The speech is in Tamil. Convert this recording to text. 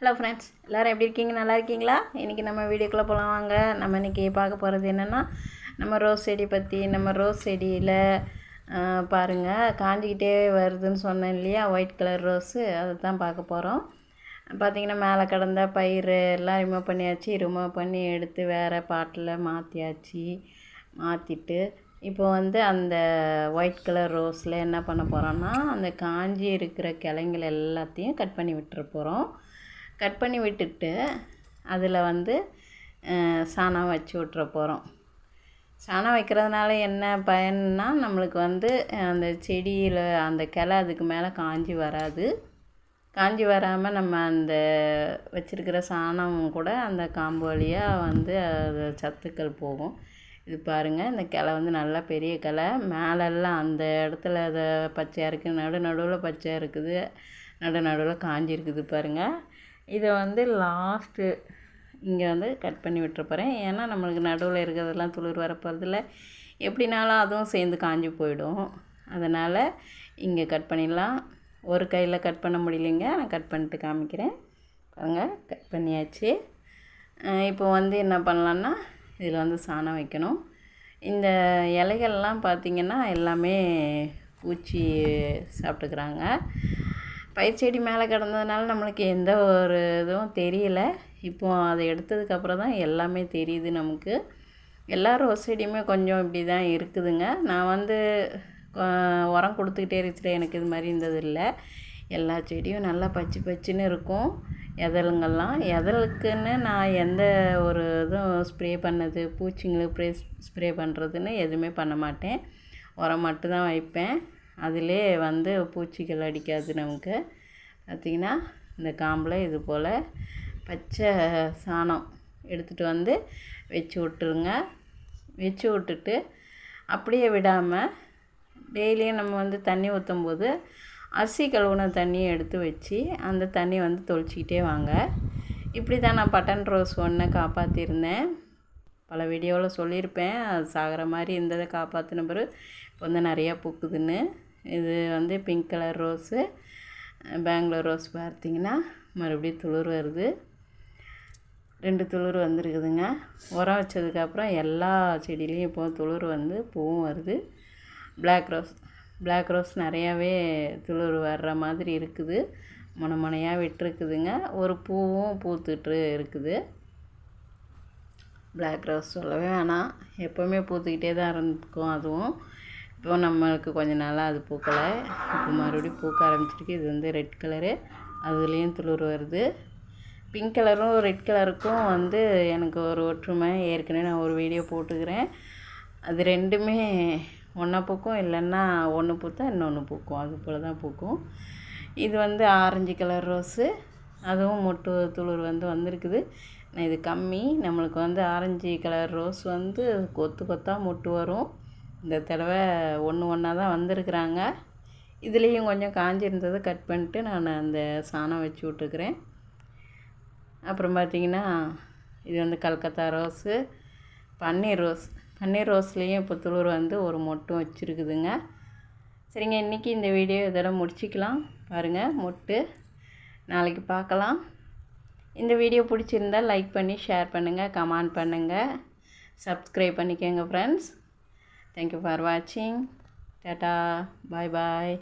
ஹலோ ஃப்ரெண்ட்ஸ், எல்லோரும் எப்படி இருக்கீங்க? நல்லா இருக்கீங்களா? இன்றைக்கி நம்ம வீடியோக்குள்ளே போகலாம் வாங்க. நம்ம இன்றைக்கி பார்க்க போகிறது என்னென்னா, நம்ம ரோஸ் செடி பற்றி. நம்ம ரோஸ் செடியில் பாருங்கள், காஞ்சிக்கிட்டே வருதுன்னு சொன்னேன் இல்லையா, ஒயிட் கலர் ரோஸு, அதை தான் பார்க்க போகிறோம். பார்த்திங்கன்னா மேலே கடந்த பயிர் எல்லாம் ரிமூவ் பண்ணி எடுத்து வேறு பாட்டில் மாற்றியாச்சு. மாற்றிட்டு இப்போ அந்த ஒயிட் கலர் ரோஸில் என்ன பண்ண போகிறோன்னா, அந்த காஞ்சி இருக்கிற கிளைங்கள் எல்லாத்தையும் கட் பண்ணி விட்டுற போகிறோம். கட் பண்ணி விட்டுட்டு அதில் சாணம் வச்சு விட்டுற போகிறோம். சாணம் வைக்கிறதுனால என்ன பயன்னா, நம்மளுக்கு அந்த செடியில் அந்த கிளை அதுக்கு மேலே காஞ்சி வராது. காஞ்சி வராமல் நம்ம அந்த வச்சுருக்கிற சாணம் கூட அந்த காம்பு வழியாக அது சத்துக்கள் போகும். இது பாருங்கள், இந்த கிளை நல்லா பெரிய கிளை. மேலெல்லாம் அந்த இடத்துல அதை பச்சையாக இருக்குது, நடுவில் பச்சையாக இருக்குது, நடுவில் காஞ்சி இருக்குது பாருங்கள். இதை லாஸ்ட்டு இங்கே கட் பண்ணி விட்டுற போகிறேன். ஏன்னா நம்மளுக்கு நடுவில் இருக்கிறதெல்லாம் துளிர் வரப்போகிறதில்ல, எப்படினாலும் அதுவும் சேர்ந்து காஞ்சி போயிடும். அதனால் இங்கே கட் பண்ணிடலாம். ஒரு கையில் கட் பண்ண முடியலைங்க, நான் கட் பண்ணிட்டு காமிக்கிறேன் பாருங்கள். கட் பண்ணியாச்சு. இப்போ என்ன பண்ணலான்னா, இதில் சாணம் வைக்கணும். இந்த இலைகள்லாம் பார்த்திங்கன்னா எல்லாமே பூச்சி சாப்பிட்டுக்கிறாங்க. பயிர் செடி மேலே கிடந்ததுனால நம்மளுக்கு எந்த ஒரு இதுவும் தெரியலை. இப்போது அதை எடுத்ததுக்கப்புறம் தான் எல்லாமே தெரியுது நமக்கு. எல்லா ரோஸ் செடியுமே கொஞ்சம் இப்படி தான் இருக்குதுங்க. நான் உரம் கொடுத்துக்கிட்டே இருக்கிறேன், எனக்கு இது மாதிரி இருந்தது இல்லை. எல்லா செடியும் நல்லா பச்சை பச்சுன்னு இருக்கும். எதலுக்குன்னு நான் எந்த ஒரு இதுவும் ஸ்ப்ரே பண்ணது, பூச்சிங்களுக்கு ஸ்ப்ரே பண்ணுறதுன்னு எதுவுமே பண்ண மாட்டேன். உரம் மட்டும்தான் வைப்பேன். அதிலே பூச்சிகள் அடிக்காது நமக்கு. பார்த்திங்கன்னா இந்த காம்பில் இது போல் பச்சை சாணம் எடுத்துகிட்டு வச்சு விட்டுருங்க. வச்சு விட்டுட்டு அப்படியே விடாமல் டெய்லியும் நம்ம தண்ணி ஊற்றும் போது அரிசி கழுவுன தண்ணியை எடுத்து வச்சு அந்த தண்ணி தொளிச்சிக்கிட்டே வாங்க. இப்படி தான் நான் பட்டன் ரோஸ் ஒன்றை காப்பாற்றிருந்தேன். பல வீடியோவில் சொல்லியிருப்பேன், அது சாகிற மாதிரி இருந்ததை காப்பாற்றின பிறகு இப்போ நிறையா பூக்குதுன்னு. இது pink colour rose. Bangalore rose பார்த்திங்கன்னா மறுபடியும் துளிர் வருது. 2 துளிர் வந்துருக்குதுங்க. உரம் வச்சதுக்கப்புறம் எல்லா செடியிலையும் இப்போ துளிர் பூவும் வருது. பிளாக் ரோஸ் நிறையாவே துளிர் வர்ற மாதிரி இருக்குது. முனையாக விட்டுருக்குதுங்க. ஒரு பூவும் பூத்துட்டு இருக்குது. பிளாக் ரோஸ் சொல்லவே வேணாம், எப்போவுமே பூத்துக்கிட்டே தான் இருக்கும். அதுவும் இப்போ நம்மளுக்கு கொஞ்சம் நாளாக அது பூக்கலை, இப்போ மறுபடியும் பூக்க ஆரம்பிச்சிருக்கு. இது ரெட் கலரு, அதுலேயும் துளிர் வருது. பிங்க் கலரும் ரெட் கலருக்கும் எனக்கு ஒரு ஒற்றுமை. ஏற்கனவே நான் ஒரு வீடியோ போட்டுக்கிறேன். அது ரெண்டுமே ஒன்றா பூக்கும், இல்லைன்னா ஒன்று பூத்தா இன்னொன்று பூக்கும், அது போல் தான் பூக்கும். இது ஆரஞ்சு கலர் ரோஸு, அதுவும் மொட்டு துளிர் வந்திருக்குது. நான் இது கம்மி, நம்மளுக்கு ஆரஞ்சு கலர் ரோஸ் கொத்து கொத்தாக மொட்டு வரும். இந்த தடவை ஒன்றா தான் வந்திருக்குறாங்க. இதுலேயும் கொஞ்சம் காஞ்சிருந்ததை கட் பண்ணிட்டு நான் அந்த சாணம் வச்சு விட்டுக்கிறேன். அப்புறம் பார்த்திங்கன்னா இது கல்கத்தா ரோஸு, பன்னீர் ரோஸ்லேயும் இப்போ துளிர் ஒரு மொட்டும் வச்சுருக்குதுங்க. சரிங்க, இன்றைக்கி இந்த வீடியோ இதோட முடிச்சிக்கலாம். பாருங்கள் மொட்டு, நாளைக்கு பார்க்கலாம். இந்த வீடியோ பிடிச்சிருந்தால் லைக் பண்ணி ஷேர் பண்ணுங்கள், கமெண்ட் பண்ணுங்கள், சப்ஸ்கிரைப் பண்ணிக்கோங்க friends. Thank you for watching. Tata. Bye bye.